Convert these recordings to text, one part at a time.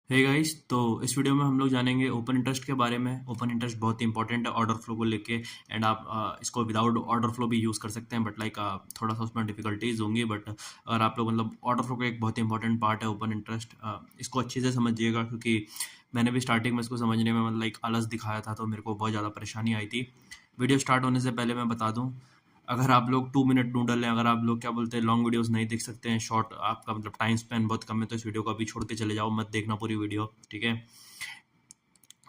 Hey guys, तो इस video में हम लोग जानेंगे ओपन इंटरेस्ट के बारे में। ओपन इंटरेस्ट बहुत ही इंपॉर्टेंट है ऑर्डर फ्लो को लेके। एंड आप इसको विदाउट ऑर्डर फ्लो भी यूज़ कर सकते हैं, बट लाइक थोड़ा सा उसमें डिफिकल्टीज होंगी। बट अगर आप लोग मतलब ऑर्डर फ्लो का एक बहुत ही इंपॉर्टेंट पार्ट है ओपन इंटरेस्ट, इसको अच्छे से समझिएगा, क्योंकि मैंने भी स्टार्टिंग में इसको समझने में मतलब लाइक आलस दिखाया था, तो मेरे को बहुत ज़्यादा परेशानी आई थी। वीडियो स्टार्ट होने से पहले मैं बता दूं, अगर आप लोग 2 मिनट नूडल हैं, अगर आप लोग क्या बोलते हैं लॉन्ग वीडियोस नहीं देख सकते हैं, शॉर्ट आपका मतलब टाइम स्पेन बहुत कम है, तो इस वीडियो को अभी छोड़ के चले जाओ, मत देखना पूरी वीडियो, ठीक है।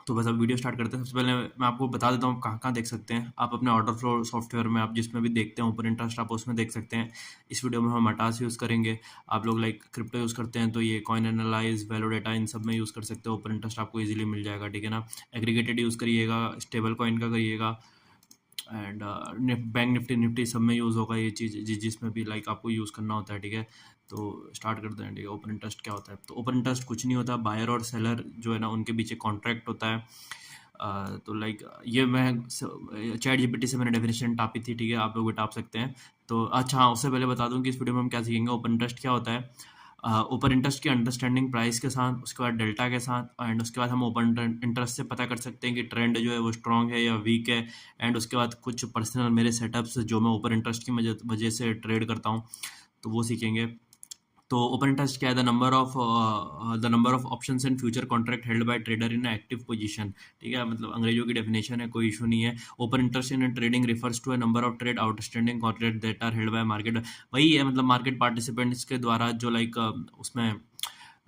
तो बस अब वीडियो स्टार्ट करते हैं। सबसे पहले मैं आपको बता देता हूँ कहाँ कहाँ देख सकते हैं आप अपने ऑर्डर फ्लो सॉफ्टवेयर में। आप जिसमें भी देखते हैं ओपन इंटरेस्ट, आप उसमें देख सकते हैं। इस वीडियो में हम अटास यूज़ करेंगे। आप लोग लाइक क्रिप्टो यूज़ करते हैं तो ये कॉइन एनालाइज, वैलोडेटा, इन सब में यूज़ कर सकते हो। ओपन इंटरेस्ट आपको इजीली मिल जाएगा, ठीक है ना। एग्रीगेटेड यूज़ करिएगा, स्टेबल कॉइन का करिएगा, एंड बैंक निफ्टी निफ्टी सब में यूज़ होगा ये चीज़, जिसमें भी लाइक आपको यूज़ करना होता है, ठीक है। तो स्टार्ट करते हैं, ठीक है। ओपन इंटरेस्ट क्या होता है? तो ओपन इंटरेस्ट कुछ नहीं होता, बायर और सेलर जो है ना उनके बीच एक कॉन्ट्रैक्ट होता है। तो लाइक ये मैं चैट जीपीटी से मैंने डेफिनेशन टापी थी, ठीक है, आप लोग भी टाप सकते हैं। तो अच्छा हाँ, उससे पहले बता दूं कि इस वीडियो में हम क्या सीखेंगे। ओपन इंटरेस्ट क्या होता है? ओपन इंटरेस्ट की अंडरस्टैंडिंग प्राइस के साथ, उसके बाद डेल्टा के साथ, एंड उसके बाद हम ओपन इंटरेस्ट से पता कर सकते हैं कि ट्रेंड जो है वो स्ट्रांग है या वीक है। एंड उसके बाद कुछ पर्सनल मेरे सेटअप्स जो मैं ओपन इंटरेस्ट की वजह से ट्रेड करता हूँ, तो वो सीखेंगे। तो ओपन इंटरेस्ट क्या है? The number of options and future contract held by trader in active position, ठीक है। मतलब अंग्रेजों की डेफिनेशन है, कोई इशू नहीं है। Open interest in trading refers to a number of trade outstanding contract that are held by market. वही है, मतलब मार्केट पार्टिसिपेंट्स के द्वारा जो लाइक उसमें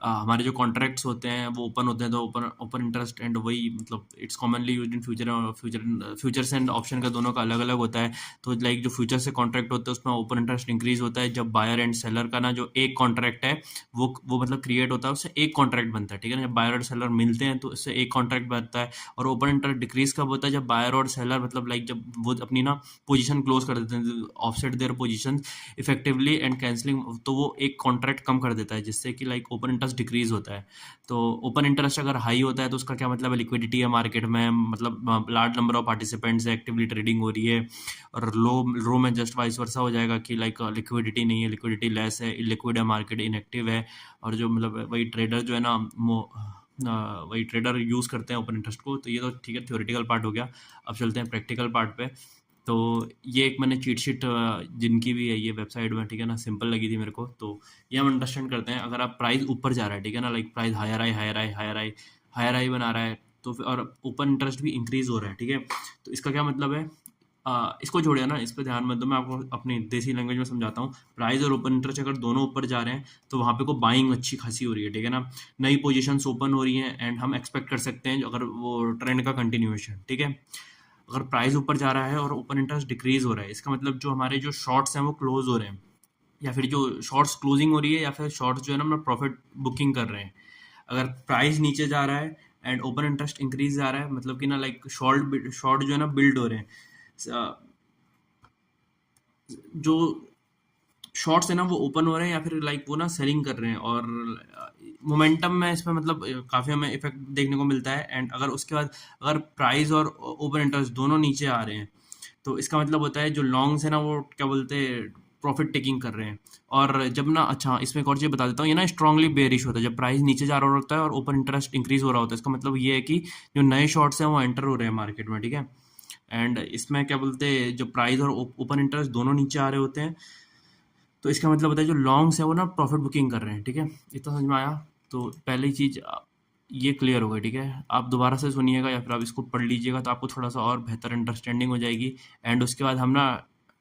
हमारे जो कॉन्ट्रैक्ट्स होते हैं वो ओपन होते हैं। तो ओपन ओपन इंटरेस्ट एंड वही मतलब it's commonly used in futures and option का दोनों का अलग अलग होता है। तो लाइक जो फ्यूचर से कॉन्ट्रैक्ट होते हैं उसमें ओपन इंटरेस्ट इंक्रीज होता है जब बायर एंड सेलर का ना जो एक कॉन्ट्रैक्ट है वो मतलब क्रिएट होता है, उससे एक कॉन्ट्रैक्ट बनता है, ठीक है ना। जब बायर और सेलर मिलते हैं तो उससे एक कॉन्ट्रैक्ट बनता है। और ओपन इंटरेस्ट डिक्रीज कब होता है? जब बायर और सेलर मतलब लाइक जब वो अपनी ना पोजीशन क्लोज कर देते हैं, offset their position effectively and cancelling, तो वो एक कॉन्ट्रैक्ट कम कर देता है, जिससे कि लाइक ओपन इंटरेस्ट डिक्रीज होता है। तो ओपन इंटरेस्ट अगर हाई होता है तो उसका क्या मतलब है? लिक्विडिटी है मार्केट में, मतलब लार्ज नंबर ऑफ पार्टिसिपेंट्स है, एक्टिवली ट्रेडिंग हो रही है। और लो में जस्ट वाइस वर्सा हो जाएगा कि लाइक लिक्विडिटी नहीं है, लिक्विडिटी लेस है, इलिक्विड है, मार्केट इनएक्टिव है। और जो मतलब वही ट्रेडर जो है ना वही ट्रेडर यूज़ करते हैं ओपन इंटरेस्ट को। तो ये तो ठीक है, थ्योरेटिकल पार्ट हो गया। अब चलते हैं प्रैक्टिकल पार्ट पे। तो ये एक मैंने चीट शीट जिनकी भी है ये वेबसाइट में, ठीक है ना, सिंपल लगी थी मेरे को। तो ये हम अंडरस्टैंड करते हैं। अगर आप प्राइस ऊपर जा रहा है, ठीक है ना, like price higher I higher I higher I higher I बना रहा है, तो फिर और ओपन इंटरेस्ट भी इंक्रीज हो रहा है, ठीक है। तो इसका क्या मतलब है? इसको जोड़िए ना, इस पर ध्यान मत दो, मैं आपको अपनी देसी लैंग्वेज में समझाता हूँ। प्राइस और ओपन इंटरेस्ट अगर दोनों ऊपर जा रहे हैं तो वहाँ पे को बाइंग अच्छी खासी हो रही है, ठीक है ना। नई पोजीशंस ओपन हो रही हैं एंड हम एक्सपेक्ट कर सकते हैं अगर वो ट्रेंड का कंटिन्यूएशन, ठीक है। अगर प्राइस ऊपर जा रहा है और ओपन इंटरेस्ट डिक्रीज हो रहा है, इसका मतलब जो हमारे जो शॉर्ट्स हैं वो क्लोज हो रहे हैं, या फिर जो शॉर्ट्स क्लोजिंग हो रही है, या फिर शॉर्ट्स जो है ना हम प्रॉफिट बुकिंग कर रहे हैं। अगर प्राइस नीचे जा रहा है एंड ओपन इंटरेस्ट इंक्रीज जा रहा है, मतलब कि ना लाइक शॉर्ट शॉर्ट जो है ना बिल्ड हो रहे हैं। जो शॉर्ट्स है ना वो ओपन हो रहे हैं, या फिर लाइक वो ना सेलिंग कर रहे हैं। और मोमेंटम में इसमें मतलब काफ़ी हमें इफेक्ट देखने को मिलता है। एंड अगर उसके बाद अगर प्राइस और ओपन इंटरेस्ट दोनों नीचे आ रहे हैं, तो इसका मतलब होता है जो लॉन्ग्स है ना वो क्या बोलते हैं प्रॉफिट टेकिंग कर रहे हैं। और जब ना अच्छा इसमें एक और चीज़ बता देता हूँ, ये ना स्ट्रांगली बेरिश होता है जब प्राइस नीचे जा रहा होता है और ओपन इंटरेस्ट इंक्रीज हो रहा होता है। इसका मतलब ये है कि जो नए शॉर्ट्स हैं वो एंटर हो रहे हैं मार्केट में, ठीक है। एंड इसमें क्या बोलते हैं, जो प्राइस और ओपन इंटरेस्ट दोनों नीचे आ रहे होते हैं, तो इसका मतलब होता है जो लॉन्ग्स है वो ना प्रॉफिट बुकिंग कर रहे हैं, ठीक है। इतना समझ में आया? तो पहली चीज़ ये क्लियर हो गई, ठीक है। आप दोबारा से सुनिएगा या फिर आप इसको पढ़ लीजिएगा तो आपको थोड़ा सा और बेहतर अंडरस्टैंडिंग हो जाएगी। एंड उसके बाद हम ना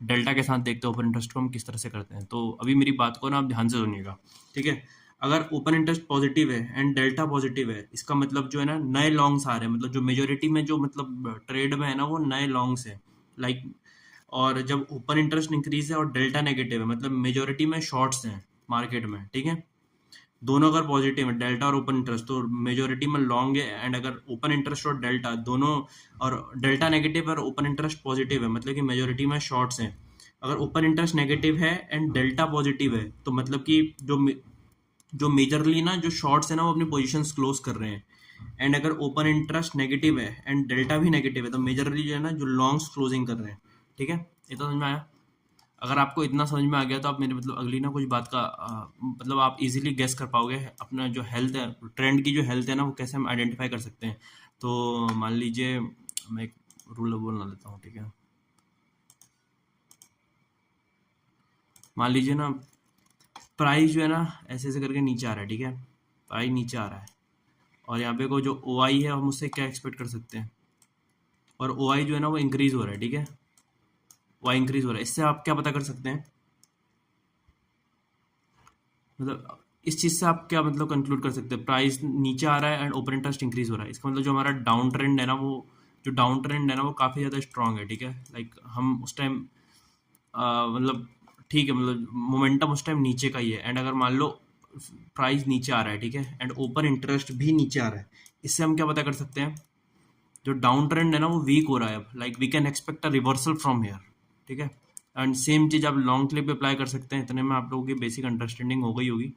डेल्टा के साथ देखते हैं ओपन इंटरेस्ट को हम किस तरह से करते हैं। तो अभी मेरी बात को ना आप ध्यान से सुनिएगा, ठीक है। अगर ओपन इंटरेस्ट पॉजिटिव है एंड डेल्टा पॉजिटिव है, इसका मतलब जो है ना नए लॉन्ग्स आ रहे हैं, मतलब जो मेजोरिटी में जो मतलब ट्रेड में है ना वो नए लॉन्ग्स है, लाइक। और जब ओपन इंटरेस्ट इंक्रीज है और डेल्टा नेगेटिव है, मतलब मेजोरिटी में शॉर्ट्स हैं मार्केट में, ठीक है। दोनों अगर पॉजिटिव है, डेल्टा और ओपन इंटरेस्ट, तो मेजोरिटी में लॉन्ग है। एंड अगर ओपन इंटरेस्ट और डेल्टा दोनों, और डेल्टा नेगेटिव और ओपन इंटरेस्ट पॉजिटिव है, मतलब कि मेजोरिटी में शॉर्ट्स हैं। अगर ओपन इंटरेस्ट नेगेटिव है एंड डेल्टा पॉजिटिव है, तो मतलब कि जो मेजरली ना जो शॉर्ट्स है ना वो अपनी पोजीशंस क्लोज कर रहे हैं। एंड अगर ओपन इंटरेस्ट नेगेटिव है एंड डेल्टा भी नेगेटिव है, तो मेजरली जो है ना जो लॉन्ग्स क्लोजिंग कर रहे हैं, ठीक है। ये तो समझ में आया? अगर आपको इतना समझ में आ गया तो आप मेरे मतलब अगली ना कुछ बात का मतलब आप इजीली गेस कर पाओगे अपना जो हेल्थ है, ट्रेंड की जो हेल्थ है ना, वो कैसे हम आइडेंटिफाई कर सकते हैं। तो मान लीजिए मैं एक रूल बोलना लेता हूँ, ठीक है। मान लीजिए ना प्राइस जो है ना ऐसे ऐसे करके नीचे आ रहा है, ठीक है। प्राइस नीचे आ रहा है और यहाँ पे को जो ओ आई है हम उससे क्या एक्सपेक्ट कर सकते हैं, और ओ आई जो है ना वो इंक्रीज हो रहा है, ठीक है। ओ आई इंक्रीज हो रहा है, इससे आप क्या पता कर सकते हैं, मतलब इस चीज़ से आप क्या मतलब कंक्लूड कर सकते हैं, प्राइस नीचे आ रहा है एंड ओपन इंटरेस्ट इंक्रीज हो रहा है, इसका मतलब जो हमारा डाउन ट्रेंड है ना वो, जो डाउन ट्रेंड है ना वो काफ़ी ज़्यादा स्ट्रांग है, ठीक है। लाइक हम उस टाइम मतलब ठीक है, मतलब मोमेंटम उस टाइम नीचे का ही है, एंड अगर मान लो प्राइस नीचे आ रहा है, ठीक है, एंड ओपन इंटरेस्ट भी नीचे आ रहा है, इससे हम क्या पता कर सकते हैं, जो डाउन ट्रेंड है ना वो वीक हो रहा है अब, like we can expect a reversal from here, ठीक है। एंड सेम चीज़ आप लॉन्ग क्लिप पे अप्लाई कर सकते हैं। इतने में आप लोगों की बेसिक अंडरस्टैंडिंग हो गई होगी,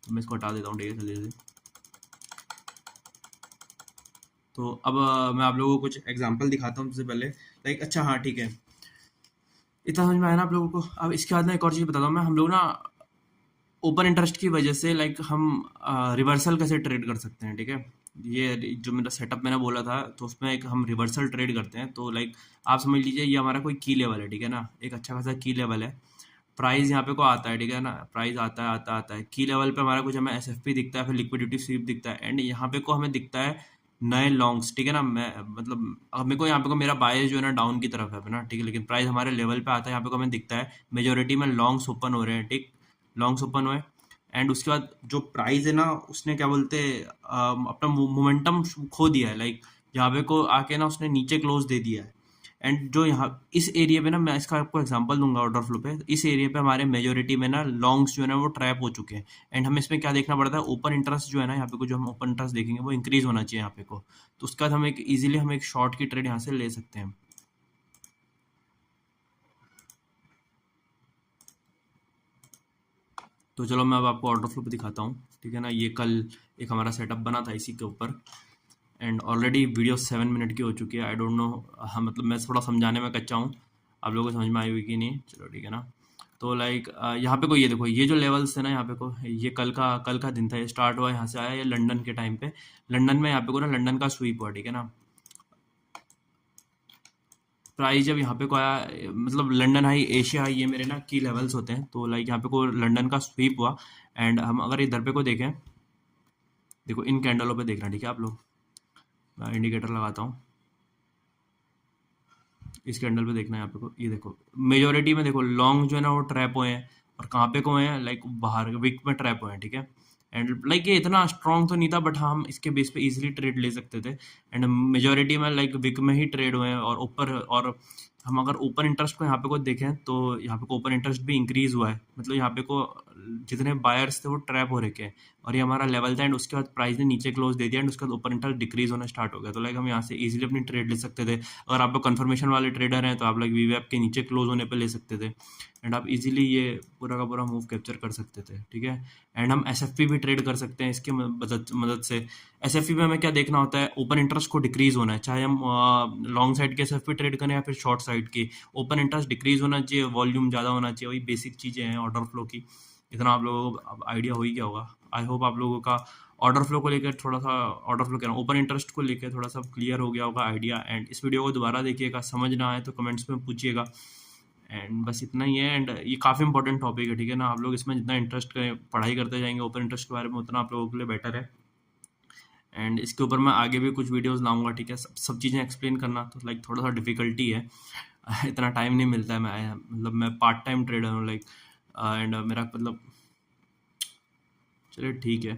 तो मैं इसको हटा देता हूँ, ठीक है, जल्दी जल्दी। तो अब मैं आप लोगों को कुछ एग्जांपल दिखाता हूँ सबसे पहले, लाइक अच्छा हाँ ठीक है, इतना समझ में आया ना आप लोगों को। अब इसके बाद ना एक और चीज़ बताता हूँ मैं, हम लोग ना ओपन इंटरेस्ट की वजह से लाइक हम रिवर्सल कैसे ट्रेड कर सकते हैं, ठीक है। ये जो मेरा सेटअप मैंने बोला था, तो उसमें एक हम रिवर्सल ट्रेड करते हैं। तो लाइक आप समझ लीजिए ये हमारा कोई की लेवल है, ठीक है ना, एक अच्छा खासा की लेवल है। प्राइस यहाँ पे को आता है, ठीक है ना, प्राइस आता है आता है की लेवल पे हमारा कुछ हमें एस एफ पी दिखता है, फिर लिक्विडिटी स्वीप दिखता है, एंड यहाँ पे को हमें दिखता है नए लॉन्ग्स, ठीक है ना। मैं मतलब अब मेरे को यहाँ पे को मेरा बायस जो है ना डाउन की तरफ है ना, ठीक है, लेकिन प्राइस हमारे लेवल पे आता है, यहाँ पे को हमें दिखता है मेजोरिटी में लॉन्ग्स ओपन हो रहे हैं, ठीक, लॉन्ग्स ओपन हुए। एंड उसके बाद जो प्राइस है ना उसने क्या बोलते हैं, अपना मोमेंटम खो दिया है, लाइक यहाँ पे को आके ना उसने नीचे क्लोज दे दिया है। एंड जो यहाँ इस एरिया पे ना, मैं इसका आपको एग्जांपल दूंगा ऑर्डर फ्लो पे, इस एरिया पे हमारे मेजोरिटी में ना लॉन्ग्स जो है ना वो ट्रैप हो चुके हैं। एंड हमें इसमें क्या देखना पड़ता है, ओपन इंटरेस्ट जो है ना यहाँ पे को, जो हम ओपन इंटरेस्ट देखेंगे वो इंक्रीज होना चाहिए यहाँ पे को, तो उसके बाद हम एक इजीली हम एक शॉर्ट की ट्रेड यहाँ से ले सकते हैं। तो चलो मैं अब आपको ऑर्डर फ्लो पे दिखाता हूँ, ठीक है ना। ये कल एक हमारा सेटअप बना था इसी के ऊपर, एंड ऑलरेडी वीडियो 7 मिनट की हो चुकी है। आई डोंट नो, हाँ मतलब मैं थोड़ा समझाने में कच्चा हूँ, आप लोगों को समझ में आई हुई कि नहीं, चलो ठीक है ना। तो लाइक यहाँ पे को ये देखो, ये जो लेवल्स थे ना यहाँ पे को, ये कल का दिन था, ये स्टार्ट हुआ यहाँ से आया, ये लंदन के टाइम पे, लंदन में यहाँ पे को ना लंदन का स्वीप हुआ, ठीक है ना। प्राइस जब यहाँ पे को आया, मतलब लंदन हाई, एशिया हाई, ये मेरे ना की लेवल्स होते हैं। तो लाइक यहाँ पे को लंदन का स्वीप हुआ, एंड हम अगर इधर पे को देखें, देखो इन कैंडलों पे देखना, ठीक है आप लोग, मैं इंडिकेटर लगाता हूँ, इस कैंडल पे देखना है यहाँ पे को, ये देखो मेजोरिटी में देखो लॉन्ग जो है ना वो ट्रैप हुए हैं, और कहाँ पे को हुए हैं, लाइक बाहर विक में ट्रैप हुए हैं, ठीक है। एंड लाइक ये इतना स्ट्रॉन्ग तो नहीं था, बट हाँ हम इसके बेस पे इजीली ट्रेड ले सकते थे। एंड मेजोरिटी में लाइक विक में ही ट्रेड हुए हैं, और ऊपर, और हम अगर ओपन इंटरेस्ट को यहाँ पे को देखें तो यहाँ पे को ओपन इंटरेस्ट भी इंक्रीज हुआ है, मतलब यहाँ पे को जितने बायर्स थे वो ट्रैप हो रखे हैं, और ये हमारा लेवल था। एंड उसके बाद प्राइस ने नीचे क्लोज दे दिया, एंड उसके बाद ओपन इंटरेस्ट डिक्रीज होना स्टार्ट हो गया। तो लाइक हम यहाँ से इजीली अपनी ट्रेड ले सकते थे। अगर आप लोग कंफर्मेशन वाले ट्रेडर हैं तो आप लोग वीवैप के नीचे क्लोज होने पे ले सकते थे, एंड आप इजीली ये पूरा का पूरा मूव कैप्चर कर सकते थे, ठीक है। एंड हम एसएफपी भी ट्रेड कर सकते हैं इसके मदद से। एसएफपी में हमें क्या देखना होता है, ओपन इंटरेस्ट को डिक्रीज होना है, चाहे हम लॉन्ग साइड के एसएफपी ट्रेड करें या फिर शॉर्ट साइड की, ओपन इंटरेस्ट डिक्रीज होना चाहिए, वॉल्यूम ज़्यादा होना चाहिए, वही बेसिक चीज़ें हैं ऑर्डर फ्लो की। इतना आप लोगों को आइडिया हो ही गया होगा। आई होप आप लोगों का ऑर्डर फ्लो को लेकर थोड़ा सा, ऑर्डर फ्लो कह रहा हूँ, ओपन इंटरेस्ट को लेकर थोड़ा सा क्लियर हो गया होगा आइडिया। एंड इस वीडियो को दोबारा देखिएगा, समझ ना आए तो कमेंट्स में पूछिएगा। एंड बस इतना ही है। एंड ये काफ़ी इंपॉर्टेंट टॉपिक है, ठीक है ना। आप लोग इसमें जितना इंटरेस्ट करें, पढ़ाई करते जाएंगे ओपन इंटरेस्ट के बारे में, उतना आप लोगों के लिए बेटर है। एंड इसके ऊपर मैं आगे भी कुछ वीडियोस लाऊंगा, ठीक है। सब चीज़ें एक्सप्लेन करना तो लाइक थोड़ा सा डिफिकल्टी है, इतना टाइम नहीं मिलता है। मैं मतलब मैं पार्ट टाइम ट्रेडर हूँ, लाइक एंड मेरा मतलब, चलिए ठीक है।